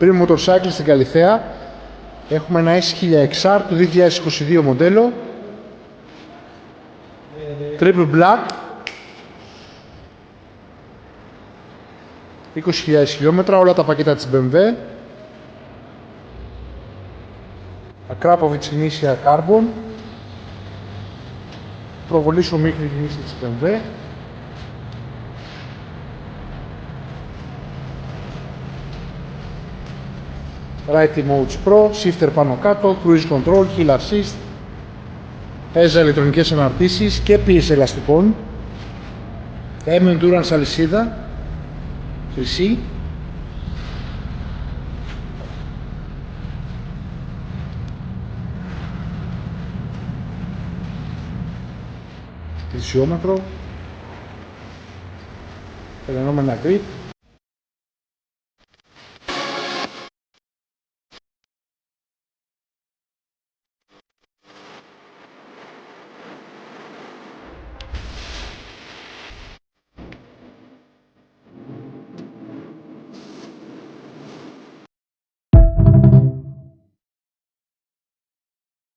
Πριν Motorcycle στην Καλιθέα. Έχουμε ένα S1000XR του 2022 μοντέλο. Triple Black. 20.000 χιλιόμετρα, όλα τα πακέτα της BMW. Akrapovic Inisia Carbon. Προβολή σου μικρή κινήση της BMW. Right Modes Pro, shifter πάνω κάτω, cruise control, hill assist. Έζα ηλεκτρονικές αναρτήσεις και πίεση ελαστικών. M-Endurance αλυσίδα. Χρυσή. Πλησιόμετρο. Περαινόμενα grip.